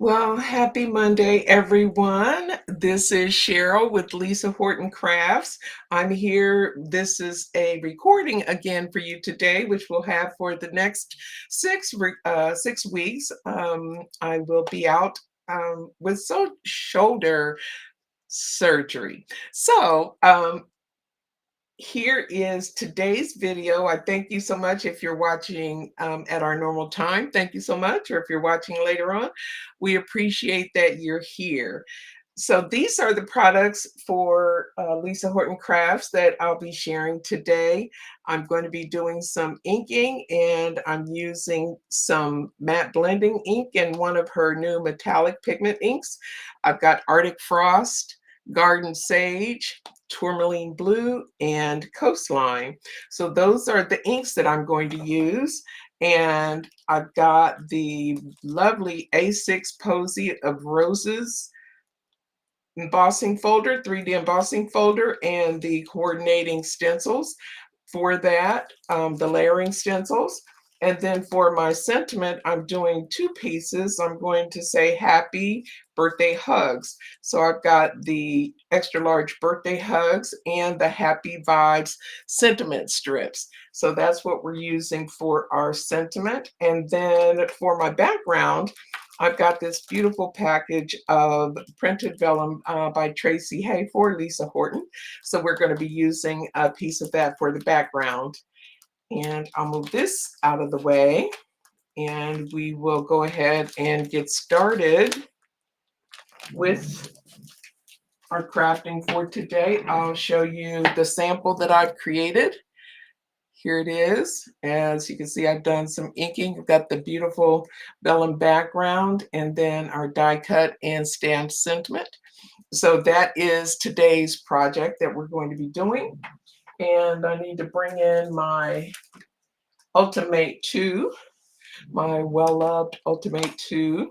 Well, happy Monday, everyone. This is Cheryl with Lisa Horton Crafts. I'm here. This is a recording again for you today, which we'll have for the next 6 weeks. I will be out with shoulder surgery. So, here is today's video. I thank you so much if you're watching at our normal time. Thank you so much. Or if you're watching later on, we appreciate that you're here. So these are the products for Lisa Horton Crafts that I'll be sharing today. I'm going to be doing some inking and I'm using some matte blending ink and one of her new metallic pigment inks. I've got Artic Frost, Garden Sage, Tourmaline Blue, and Coastline. So those are the inks that I'm going to use. And I've got the lovely A6 Posy of Roses embossing folder, 3D embossing folder, and the coordinating stencils for that, the layering stencils. And then for my sentiment, I'm doing two pieces. I'm going to say happy birthday hugs. So I've got the extra large birthday hugs and the happy vibes sentiment strips. So that's what we're using for our sentiment. And then for my background, I've got this beautiful package of printed vellum by Tracy Hay for Lisa Horton. So we're going to be using a piece of that for the background. And I'll move this out of the way and we will go ahead and get started with our crafting for today. I'll show you the sample that I've created. Here it is. As you can see, I've done some inking. We've got the beautiful vellum background and then our die cut and stamped sentiment. So that is today's project that we're going to be doing. And I need to bring in my Ultimate 2, my well-loved Ultimate 2.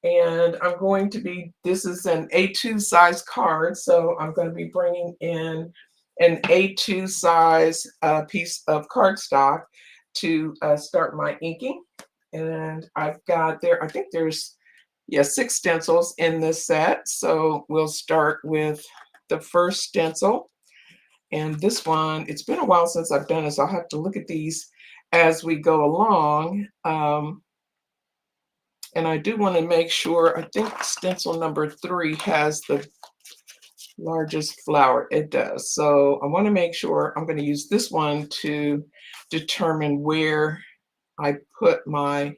And I'm going to be, this is an A2 size card, so I'm going to be bringing in an A2 size piece of cardstock to start my inking. And I've got there, I think there's, 6 stencils in this set. So we'll start with the first stencil. And this one, it's been a while since I've done this. I'll have to look at these as we go along. And I do want to make sure, I think stencil number 3 has the largest flower. It does. So I want to make sure I'm going to use this one to determine where I put my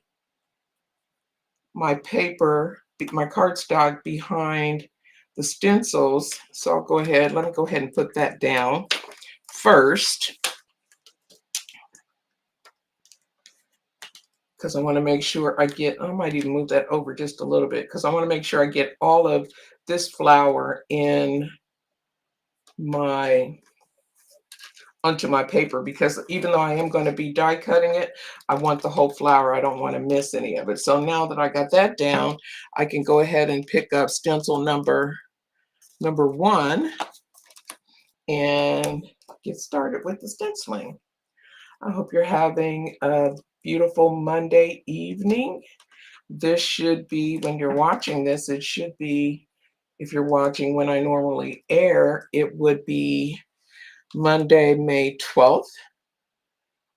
paper, my cardstock behind the stencils. So I'll go ahead, let me go ahead and put that down first, because I want to make sure I get, I might even move that over just a little bit, because I want to make sure I get all of this flower in onto my paper, because even though I am going to be die cutting it, I want the whole flower. I don't want to miss any of it. So now that I got that down, I can go ahead and pick up stencil number 1 and get started with the stenciling. I hope you're having a beautiful Monday evening. This should be, when you're watching this, it should be, if you're watching when I normally air, it would be Monday, May 12th.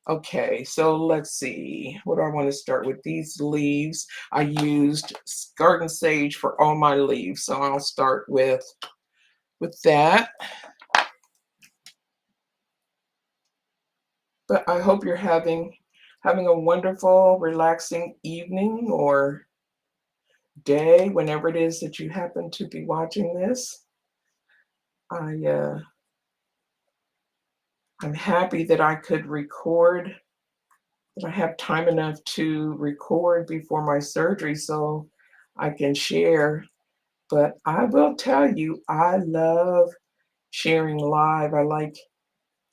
Okay, so let's see. What do I want to start with? These leaves. I used garden sage for all my leaves, so I'll start with that. But I hope you're having a wonderful, relaxing evening or day, whenever it is that you happen to be watching this. I'm happy that I could record, that I have time enough to record before my surgery so I can share. But I will tell you, I love sharing live. I like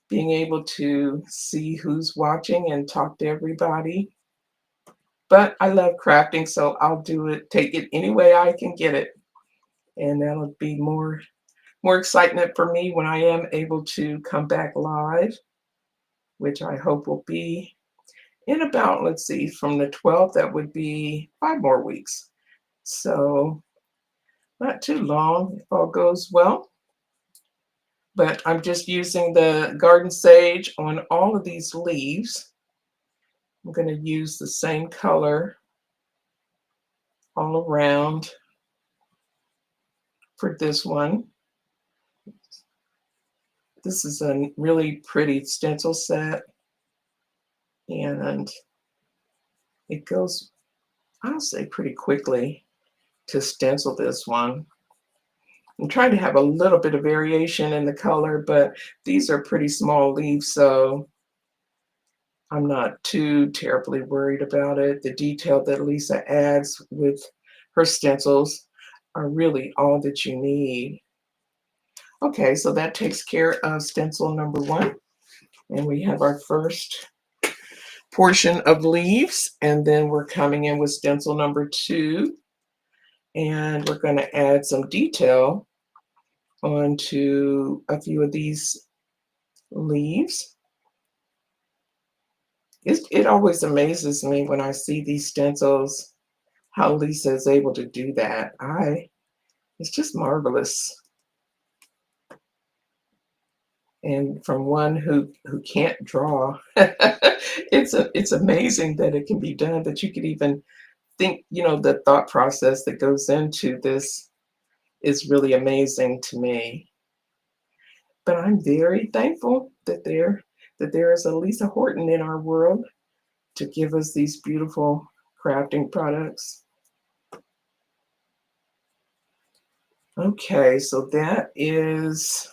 being able to see who's watching and talk to everybody. But I love crafting, so I'll do it, take it any way I can get it. And that'll be more excitement for me when I am able to come back live, which I hope will be in about, let's see, from the 12th, that would be 5 more weeks. So not too long if all goes well. But I'm just using the garden sage on all of these leaves. I'm going to use the same color all around for this one. This is a really pretty stencil set, and it goes, I'll say, pretty quickly to stencil this one. I'm trying to have a little bit of variation in the color, but these are pretty small leaves, so I'm not too terribly worried about it. The detail that Lisa adds with her stencils are really all that you need. Okay, so that takes care of stencil number 1. And we have our first portion of leaves, and then we're coming in with stencil number 2, and we're going to add some detail onto a few of these leaves. It always amazes me when I see these stencils, how Lisa is able to do that. It's just marvelous. And from one who can't draw, it's amazing that it can be done, that you could even think, the thought process that goes into this is really amazing to me. But I'm very thankful that there is a Lisa Horton in our world to give us these beautiful crafting products. Okay, so that is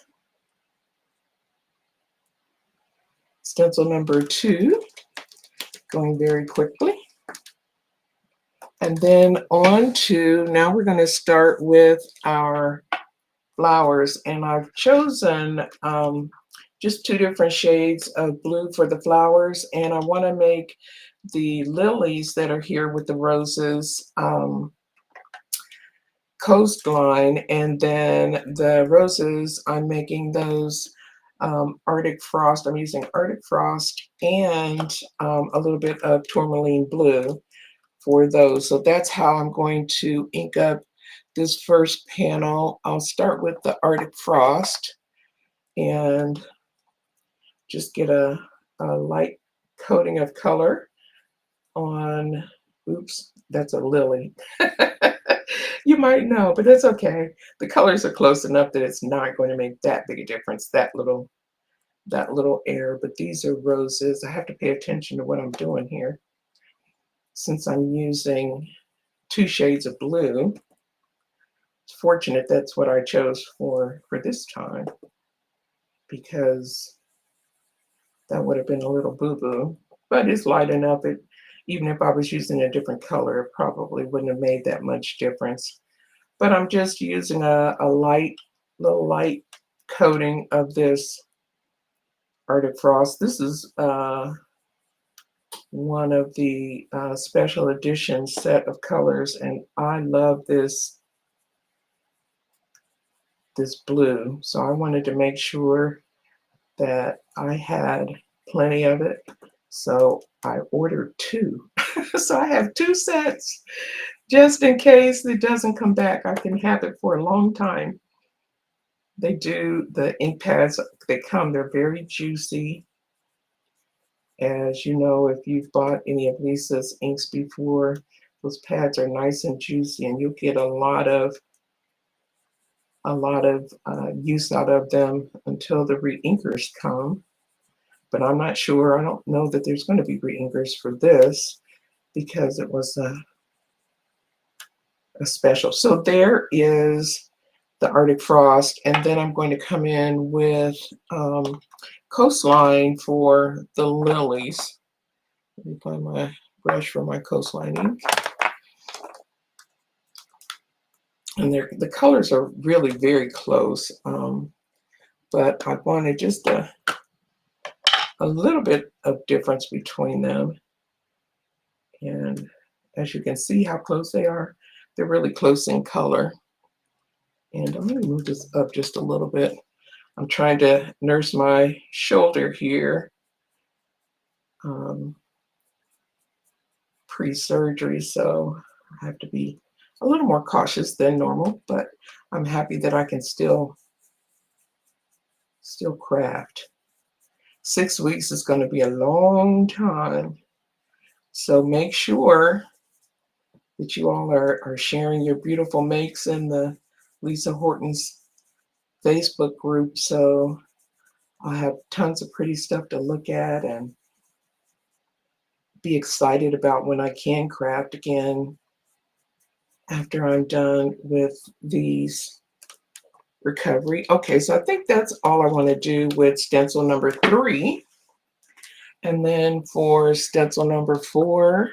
stencil number 2, going very quickly. And then on to, now we're going to start with our flowers, and I've chosen just 2 different shades of blue for the flowers, and I want to make the lilies that are here with the roses Coastline, and then the roses, I'm making those Artic Frost. I'm using Artic Frost and a little bit of Tourmaline Blue for those. So that's how I'm going to ink up this first panel. I'll start with the Artic Frost and just get a light coating of color on, oops, that's a lily. You might know, but that's okay. The colors are close enough that it's not going to make that big a difference, that little air. But these are roses. I have to pay attention to what I'm doing here. Since I'm using 2 shades of blue, it's fortunate that's what I chose for this time, because that would have been a little boo-boo. But it's light enough. Even if I was using a different color, it probably wouldn't have made that much difference. But I'm just using a little light coating of this Artic Frost. This is one of the special edition set of colors, and I love this blue. So I wanted to make sure that I had plenty of it. So I ordered 2. So I have 2 sets just in case it doesn't come back. I can have it for a long time. They do, the ink pads, they come, they're very juicy. As you know, if you've bought any of Lisa's inks before, those pads are nice and juicy, and you'll get a lot of use out of them until the re-inkers come. But I'm not sure. I don't know that there's going to be re-inkers for this because it was a special. So there is the Artic Frost, and then I'm going to come in with Coastline for the lilies. Let me find my brush for my Coastline ink. And the colors are really very close, but I wanted just a little bit of difference between them. And as you can see how close they are, they're really close in color. And I'm going to move this up just a little bit. I'm trying to nurse my shoulder here, pre-surgery, so I have to be a little more cautious than normal, but I'm happy that I can still craft. 6 weeks is going to be a long time. So make sure that you all are sharing your beautiful makes in the Lisa Horton's Facebook group. So I have tons of pretty stuff to look at and be excited about when I can craft again after I'm done with these recovery. Okay, so I think that's all I want to do with stencil number 3. And then for stencil number 4,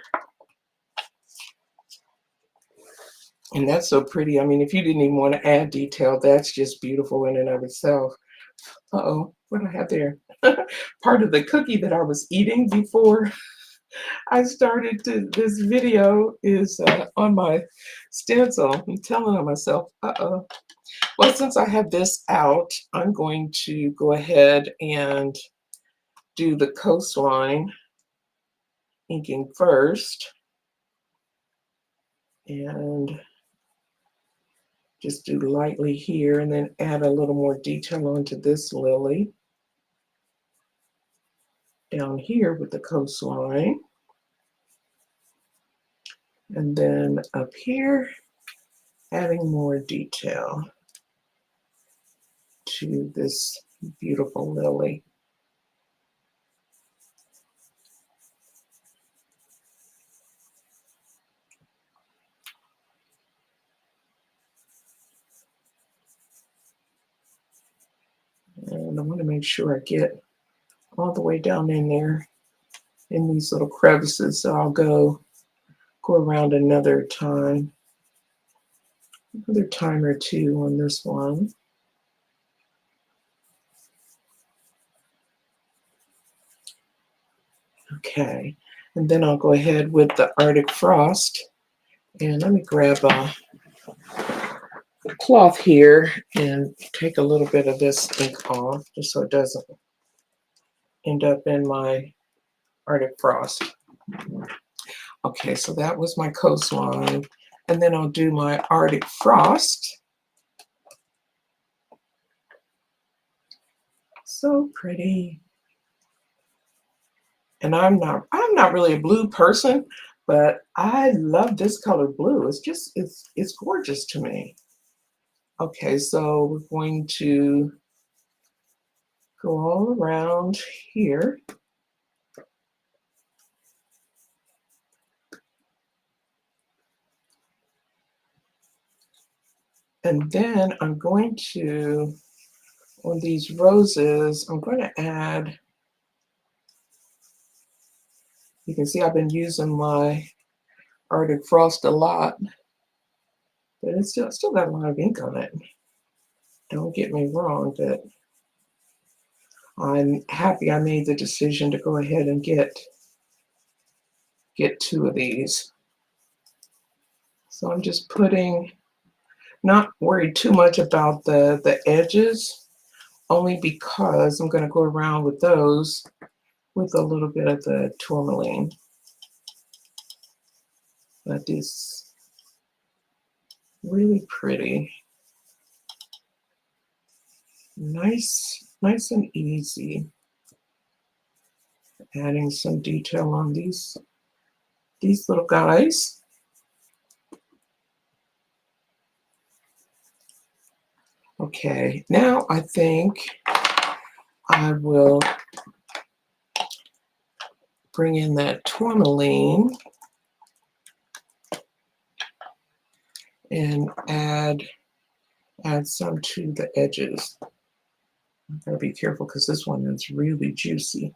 and that's so pretty. I mean, if you didn't even want to add detail, that's just beautiful in and of itself. Uh-oh, what do I have there? Part of the cookie that I was eating before I started this video is on my stencil. I'm telling on myself, uh-oh. Well, since I have this out, I'm going to go ahead and do the Coastline inking first. And just do lightly here and then add a little more detail onto this lily. Down here with the Coastline. And then up here, adding more detail to this beautiful lily. And I want to make sure I get all the way down in there in these little crevices. So I'll go around another time or two on this one. Okay, and then I'll go ahead with the Artic Frost. And let me grab a cloth here and take a little bit of this ink off just so it doesn't end up in my Artic Frost. Okay, so that was my Coastline. And then I'll do my Artic Frost. So pretty. And I'm not really a blue person, but I love this color blue. It's just, it's gorgeous to me. Okay, so we're going to go all around here. And then I'm going to, on these roses, I'm going to add, you can see I've been using my Artic Frost a lot, but it's still got a lot of ink on it. Don't get me wrong, but I'm happy I made the decision to go ahead and get 2 of these. So I'm just putting, not worried too much about the edges, only because I'm going to go around with those with a little bit of the tourmaline. That is really pretty. Nice and easy. Adding some detail on these little guys. Okay, now I think I will bring in that tourmaline and add some to the edges. I'm gonna be careful because this one is really juicy.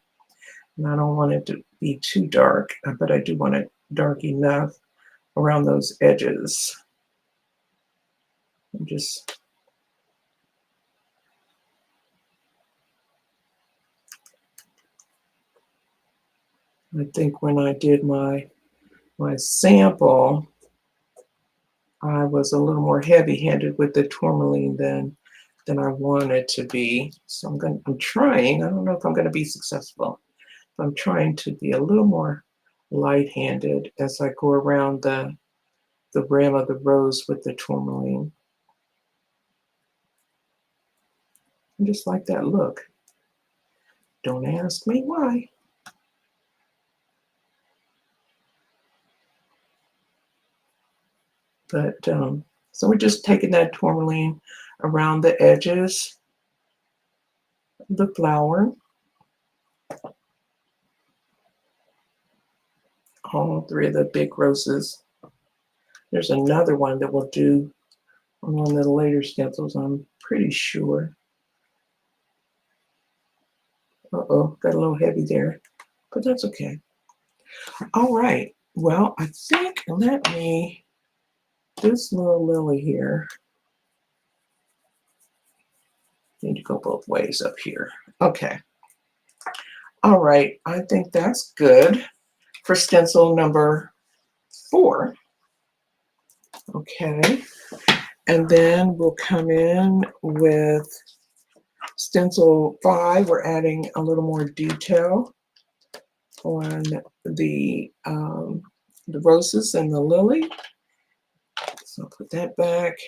And I don't want it to be too dark, but I do want it dark enough around those edges. I'm just I think when I did my sample, I was a little more heavy-handed with the tourmaline than I wanted to be. So I'm trying. I don't know if I'm going to be successful. But I'm trying to be a little more light-handed as I go around the the rim of the rose with the tourmaline. I just like that look. Don't ask me why. But so we're just taking that tourmaline around the edges of the flower. All three of the big roses. There's another one that we'll do on one of the later stencils, I'm pretty sure. Uh-oh, got a little heavy there, but that's okay. All right, well, I think, this little lily here, need to go both ways up here. Okay. All right, I think that's good for stencil number 4. Okay, and then we'll come in with stencil 5. We're adding a little more detail on the roses and the lily. So I'll put that back.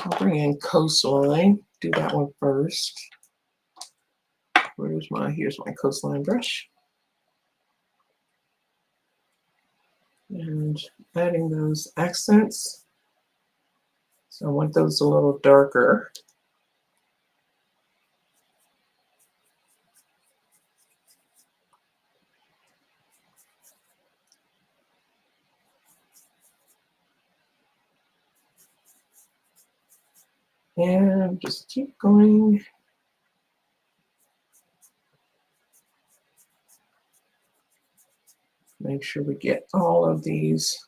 I'll bring in Coastline. Do that one first. Here's my Coastline brush. And adding those accents. So I want those a little darker. And just keep going. Make sure we get all of these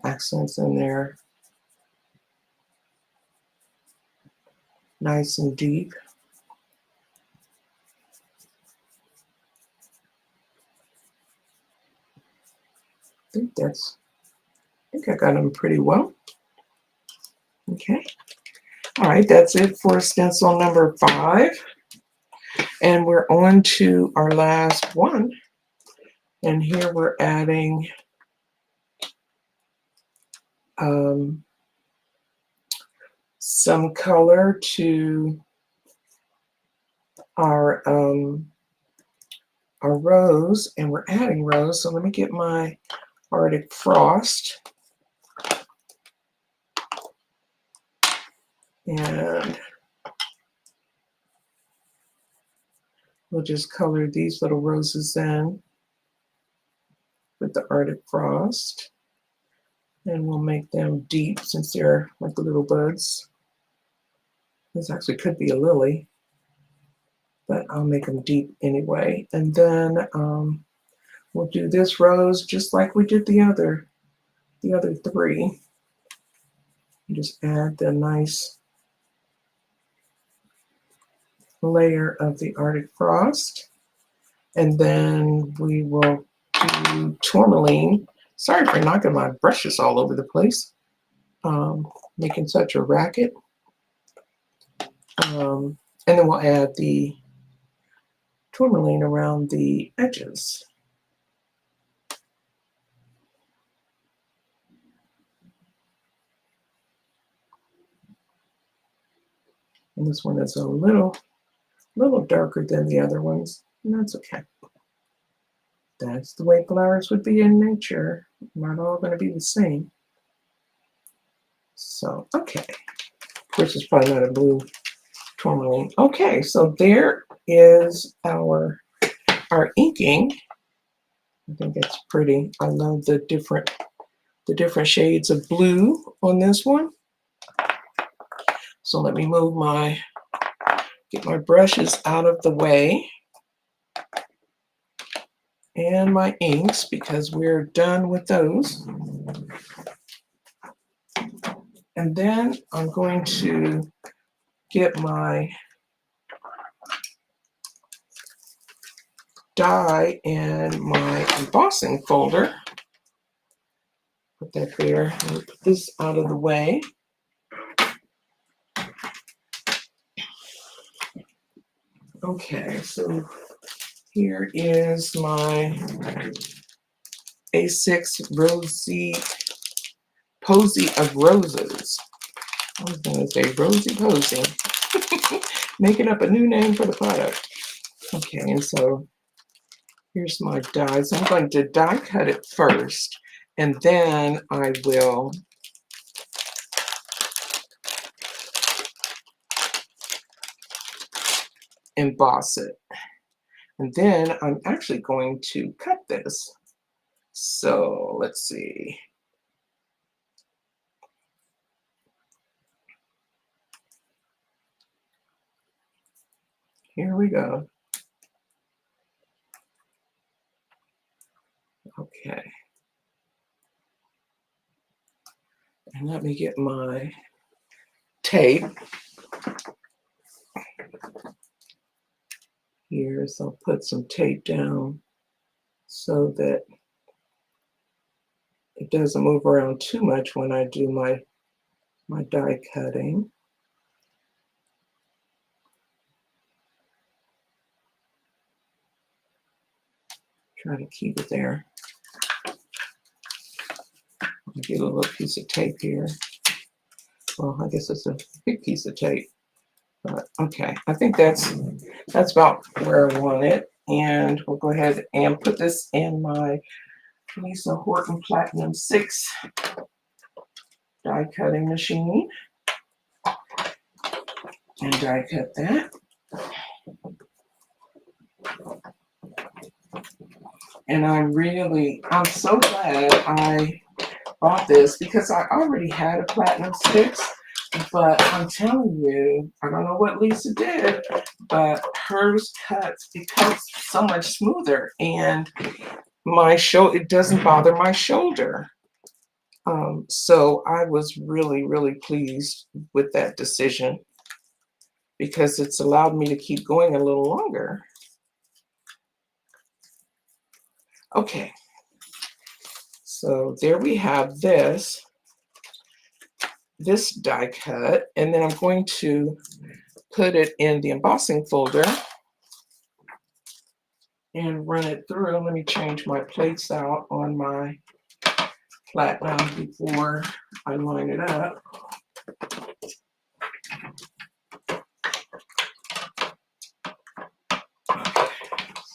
accents in there. Nice and deep. I think I got them pretty well. Okay. All right, that's it for stencil number 5. And we're on to our last one. And here we're adding some color to our rose, and we're adding rose. So let me get my Artic Frost. And we'll just color these little roses in with the Artic Frost. And we'll make them deep since they're like the little buds. This actually could be a lily, but I'll make them deep anyway. And then we'll do this rose just like we did the other 3. Just add the nice layer of the Artic Frost. And then we will do tourmaline. Sorry for knocking my brushes all over the place, making such a racket. And then we'll add the tourmaline around the edges. And this one is a little darker than the other ones, and that's okay. That's the way flowers would be in nature. Not all going to be the same. So, okay. Of course, it's probably not a blue tourmaline. Okay, so there is our inking. I think it's pretty. I love the different shades of blue on this one. So let me get my brushes out of the way and my inks, because we're done with those. And then I'm going to get my die in my embossing folder. Put that there. And put this out of the way. Okay, so here is my A6 Rosy Posy of Roses. I was going to say Rosy Posy. Making up a new name for the product. Okay, and so here's my dies. I'm going to die cut it first, and then I will emboss it. And then I'm actually going to cut this. So let's see. Here we go. Okay. And let me get my tape. Here, so I'll put some tape down so that it doesn't move around too much when I do my die cutting. Try to keep it there. I'll get a little piece of tape here. Well, I guess it's a big piece of tape, but okay. I think that's about where I want it. And we'll go ahead and put this in my Lisa Horton Platinum 6 die cutting machine. And die cut that. And I'm so glad I bought this because I already had a Platinum 6, but I'm telling you, I don't know what Lisa did, but hers becomes so much smoother, and it doesn't bother my shoulder. So I was really, really pleased with that decision because it's allowed me to keep going a little longer. Okay, so there we have this die cut, and then I'm going to put it in the embossing folder and run it through. Let me change my plates out on my platinum before I line it up.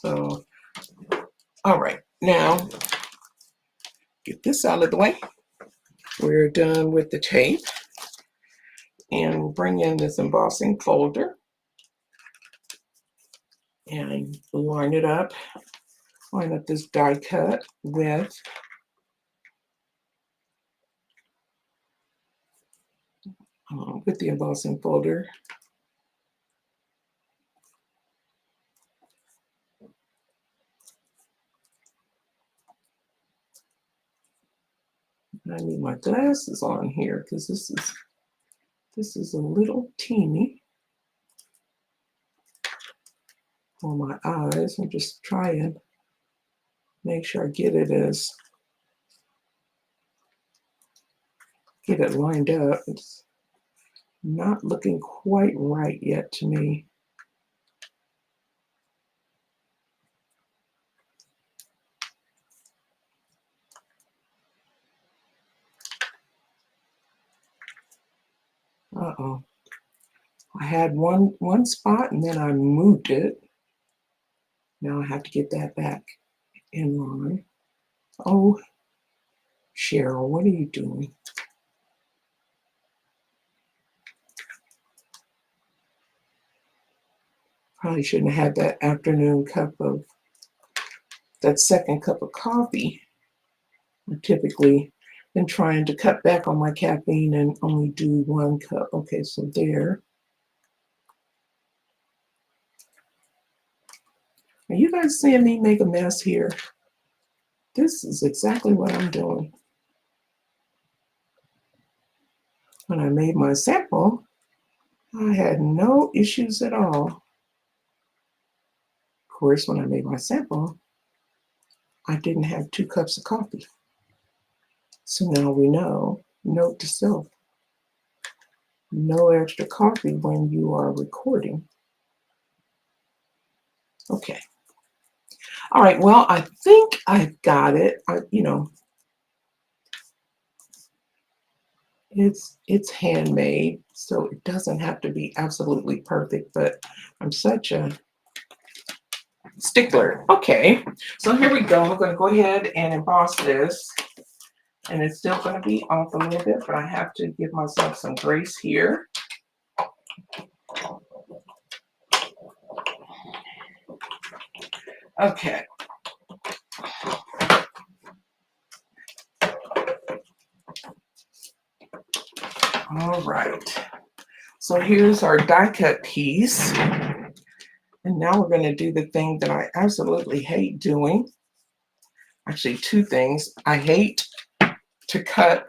So, all right, now get this out of the way. We're done with the tape, and we'll bring in this embossing folder and line it up. Line up this die cut with the embossing folder. I need my glasses on here because this is a little teeny on my eyes. I'm just trying to make sure I get it lined up. It's not looking quite right yet to me. Uh-oh. I had one spot and then I moved it. Now I have to get that back in line. Oh, Sheryl, what are you doing? Probably shouldn't have had that second cup of coffee. I typically been trying to cut back on my caffeine and only do 1 cup. Okay, so there. Are you guys seeing me make a mess here? This is exactly what I'm doing. When I made my sample, I had no issues at all. Of course, when I made my sample, I didn't have 2 cups of coffee. So now we know, note to self, no extra coffee when you are recording. Okay. All right, well, I think I've got it. It's handmade, so it doesn't have to be absolutely perfect, but I'm such a stickler. Okay, so here we go. I'm going to go ahead and emboss this, and it's still going to be off a little bit, but I have to give myself some grace here. Okay. All right. So here's our die cut piece. And now we're going to do the thing that I absolutely hate doing. Actually, two things. I hate to cut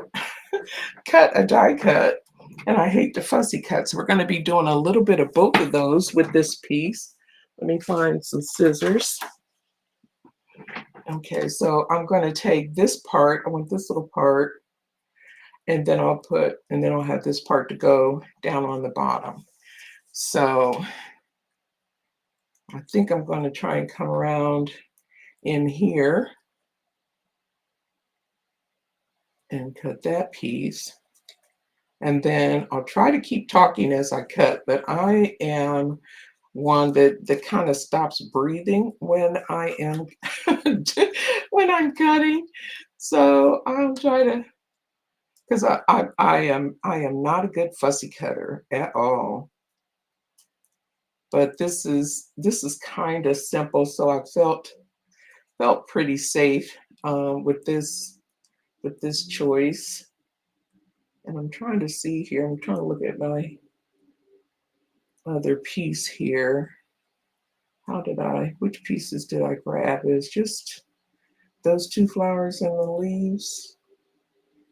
a die cut, and I hate the fussy cut. So we're going to be doing a little bit of both of those with this piece. Let me find some scissors. Okay, so I'm going to take this part. I want this little part, and then I'll have this part to go down on the bottom. So I think I'm going to try and come around in here and cut that piece. And then I'll try to keep talking as I cut, but I am one that kind of stops breathing when I am when I'm cutting. So I'll try to, because I am not a good fussy cutter at all. But this is kind of simple, so I felt pretty safe with this choice. And I'm trying to see here. I'm trying to look at my other piece here. Which pieces did I grab? It's just those two flowers and the leaves.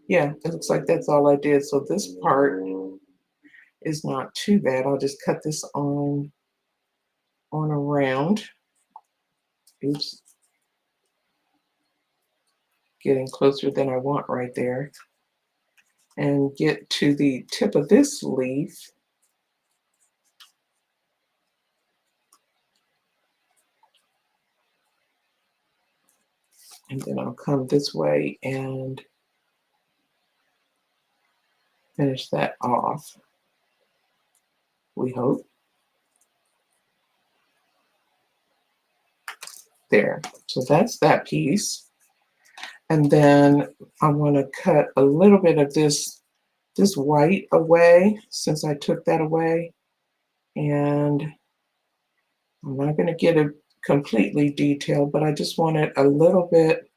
Yeah, it looks like that's all I did. So this part is not too bad. I'll just cut this on around. Oops. Getting closer than I want right there. And get to the tip of this leaf. And then I'll come this way and finish that off, we hope. There, so that's that piece. And then I want to cut a little bit of this white away, since I took that away. And I'm not going to get it completely detailed, but I just want it a little bit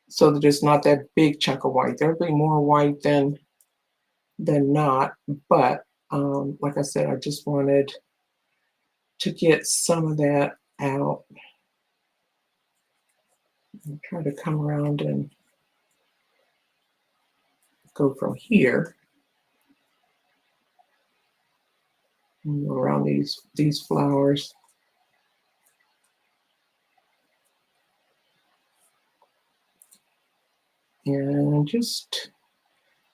so that it's not that big chunk of white. There'll be more white than not, but like I said, I just wanted to get some of that out. And try to come around and go from here and go around these flowers. And just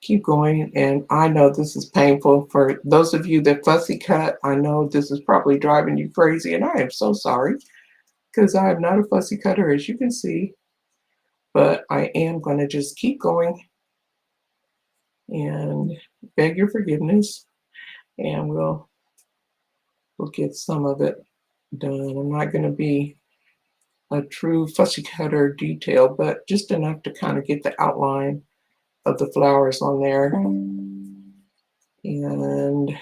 keep going. And I know this is painful for those of you that fussy cut. I know this is probably driving you crazy, and I am so sorry, because I am not a fussy cutter, as you can see. But I am going to just keep going and beg your forgiveness, and we'll get some of it done. I'm not going to be a true fussy cutter detail, but just enough to kind of get the outline of the flowers on there. And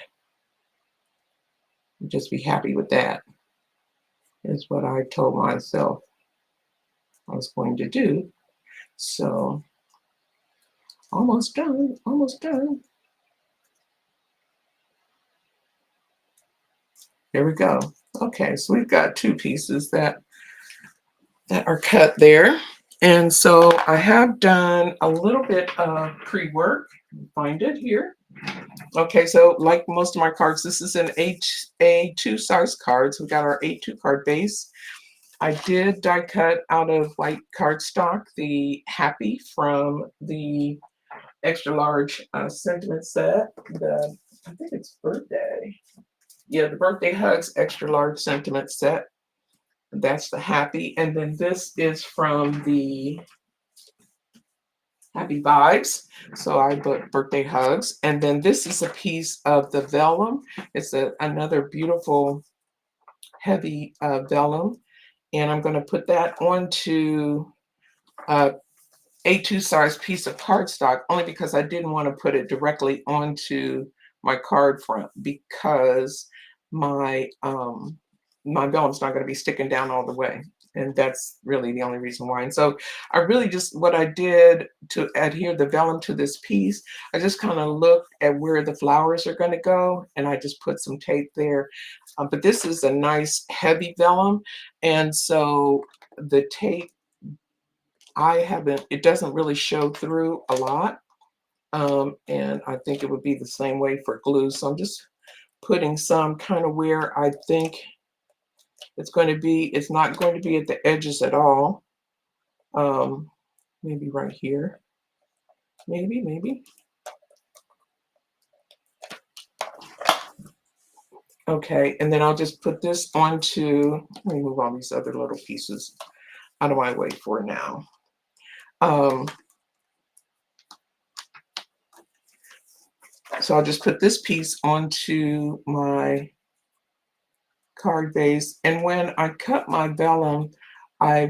just be happy with that, is what I told myself I was going to do. So almost done, almost done. There we go. Okay, so we've got two pieces that are cut there. And so I have done a little bit of pre-work. Find it here. Okay, so like most of my cards, this is an A2 size card. So we got our A2 card base. I did die cut out of white cardstock the Happy from the extra large sentiment set. I think it's birthday. Yeah, the Birthday Hugs extra large sentiment set. That's the Happy. And then this is from the happy vibes. So I put birthday hugs. And then this is a piece of the vellum. It's another beautiful heavy vellum. And I'm going to put that onto a A2 size piece of cardstock, only because I didn't want to put it directly onto my card front, because my my vellum's not going to be sticking down all the way. And that's really the only reason why. And so I really just, what I did to adhere the vellum to this piece, I just kind of looked at where the flowers are going to go, and I just put some tape there. But this is a nice heavy vellum, and so the tape, it doesn't really show through a lot. And I think it would be the same way for glue. So I'm just putting some kind of where I think it's going to be. It's not going to be at the edges at all. Maybe right here. Maybe. Okay, and then I'll just put this onto, let me move all these other little pieces out of my way for now. So I'll just put this piece onto my card base. And when I cut my vellum, I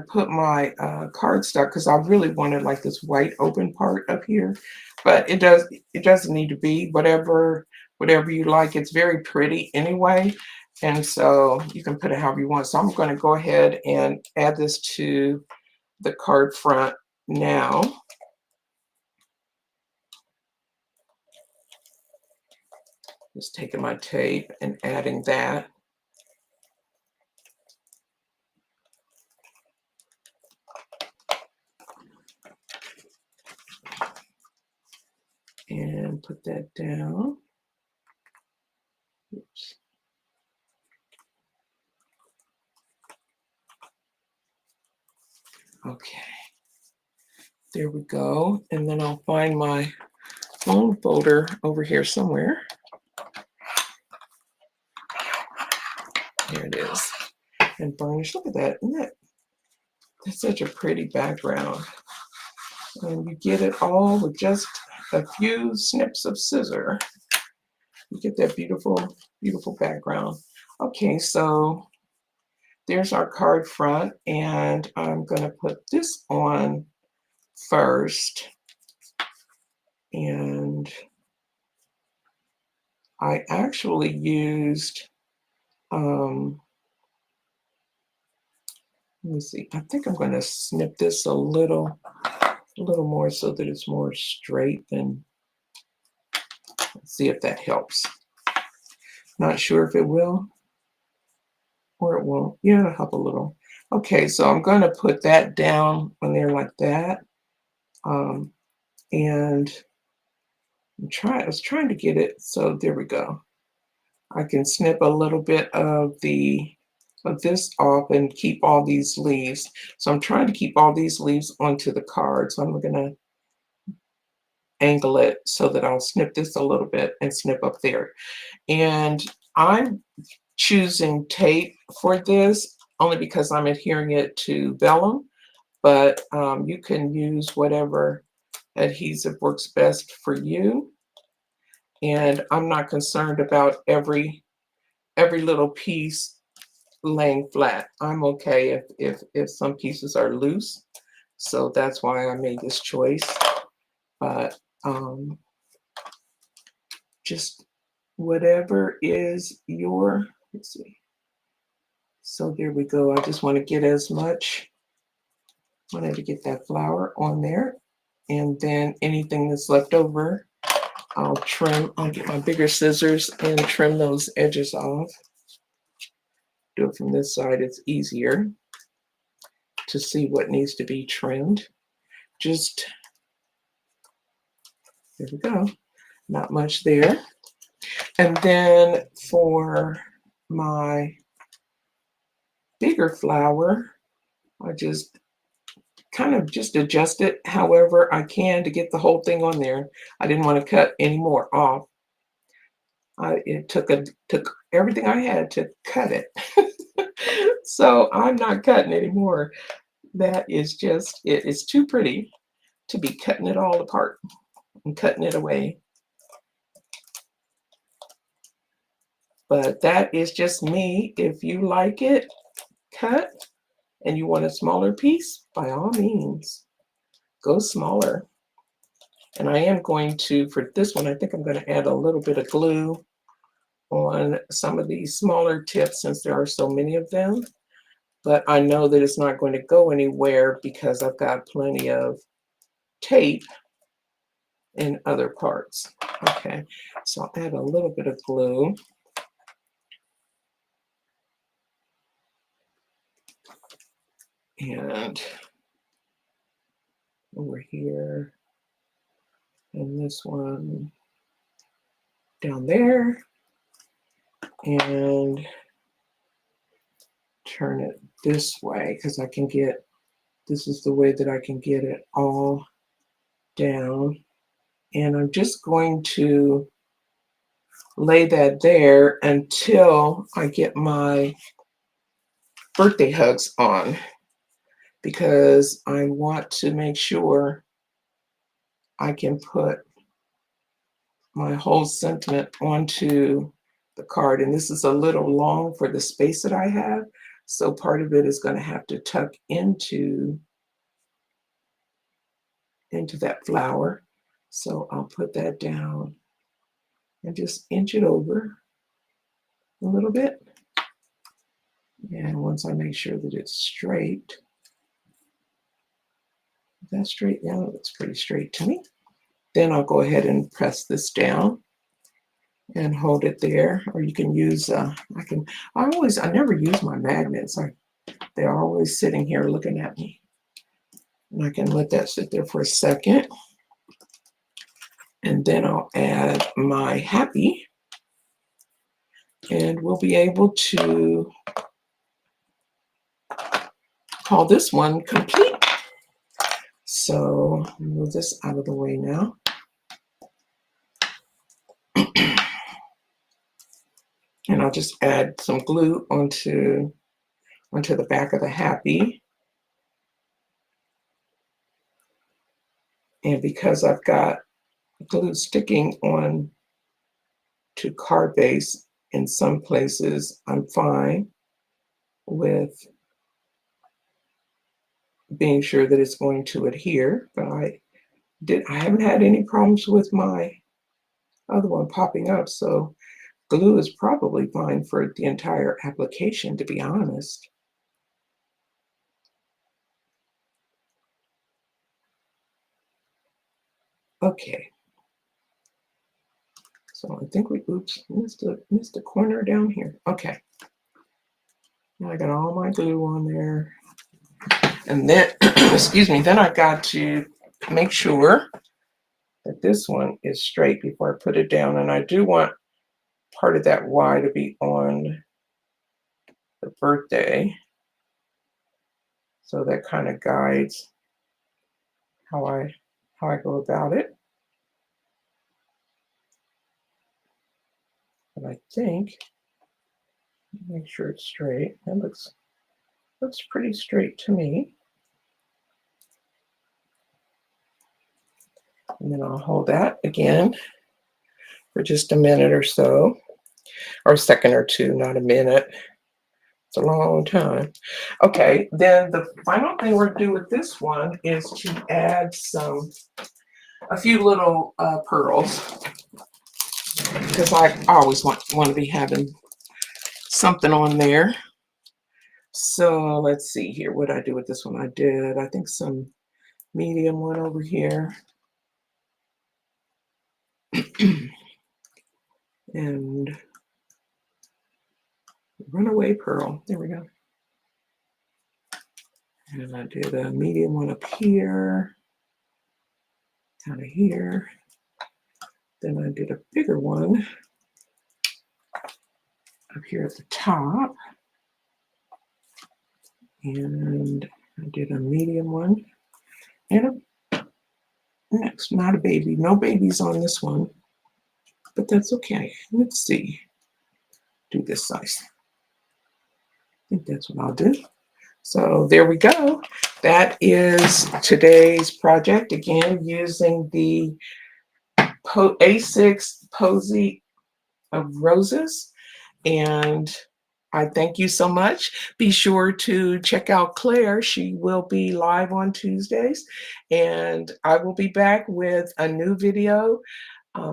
put my cardstock, because I really wanted like this white open part up here, but it doesn't need to be. Whatever you like. It's very pretty anyway, and so you can put it however you want. So I'm going to go ahead and add this to the card front now. Just taking my tape and adding that. And put that down. Oops. Okay. There we go. And then I'll find my phone folder over here somewhere. Here it is. And burnish. Look at that. That's such a pretty background. And you get it all with just a few snips of scissor. You get that beautiful, beautiful background. Okay, so there's our card front, and I'm going to put this on first. And I actually used, let me see, I think I'm going to snip this a little more so that it's more straight. And let's see if that helps. Not sure if it will or it won't. Yeah, it'll help a little. Okay, so I'm going to put that down on there like that. And I was trying to get it, so there we go. I can snip a little bit of this off and keep all these leaves. So I'm trying to keep all these leaves onto the card. So I'm going to angle it so that I'll snip this a little bit and snip up there. And I'm choosing tape for this only because I'm adhering it to vellum, but you can use whatever adhesive works best for you. And I'm not concerned about every little piece laying flat. I'm okay if some pieces are loose. So that's why I made this choice. But just whatever is your, let's see. So there we go. I just want to get as much, wanted to get that flower on there. And then anything that's left over, I'll trim. I'll get my bigger scissors and trim those edges off. Do it from this side, it's easier to see what needs to be trimmed. Just, there we go. Not much there. And then for my bigger flower, I just kind of just adjust it however I can to get the whole thing on there. I didn't want to cut any more off. It took everything I had to cut it. So I'm not cutting anymore. That is just, it is too pretty to be cutting it all apart and cutting it away. But that is just me. If you like it cut and you want a smaller piece, by all means, go smaller. And I am going to, for this one, I think I'm going to add a little bit of glue on some of these smaller tips since there are so many of them. But I know that it's not going to go anywhere because I've got plenty of tape in other parts. Okay, so I'll add a little bit of glue. And over here, and this one down there, and turn it this way because I can get, this is the way that I can get it all down. And I'm just going to lay that there until I get my birthday hugs on, because I want to make sure I can put my whole sentiment onto the card. And this is a little long for the space that I have, so part of it is going to have to tuck into that flower. So I'll put that down and just inch it over a little bit. And once I make sure that it's straight, that's straight. Yeah, it looks pretty straight to me. Then I'll go ahead and press this down and hold it there. Or you can use, I never use my magnets. They're always sitting here looking at me. And I can let that sit there for a second. And then I'll add my happy. And we'll be able to call this one complete. So move this out of the way now. And I'll just add some glue onto the back of the happy. And because I've got glue sticking on to card base in some places, I'm fine with being sure that it's going to adhere. But I haven't had any problems with my other one popping up, so glue is probably fine for the entire application, to be honest. Okay. So I think we, oops, missed a corner down here. Okay. Now I got all my glue on there. And then, excuse me, then I got to make sure that this one is straight before I put it down. And I do want part of that Y to be on the birthday. So that kind of guides how I go about it. But I think, make sure it's straight. That looks pretty straight to me. And then I'll hold that again for just a minute or so, or a second or two, not a minute. It's a long time. Okay, then the final thing we're gonna do with this one is to add a few little pearls, because I always want to be having something on there. So let's see here, what I do with this one. I think some medium one over here. And runaway pearl, there we go. And I did a medium one up here, kind of here. Then I did a bigger one up here at the top. And I did a medium one. And next, not a baby. No babies on this one. But that's okay. Let's see. Do this size. I think that's what I'll do. So there we go. That is today's project, again using the A6 Posy of Roses. And I thank you so much. Be sure to check out Claire. She will be live on Tuesdays. And I will be back with a new video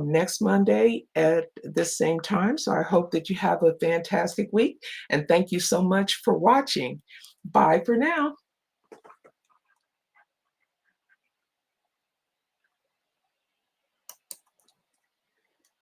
next Monday at the same time. So I hope that you have a fantastic week. And thank you so much for watching. Bye for now.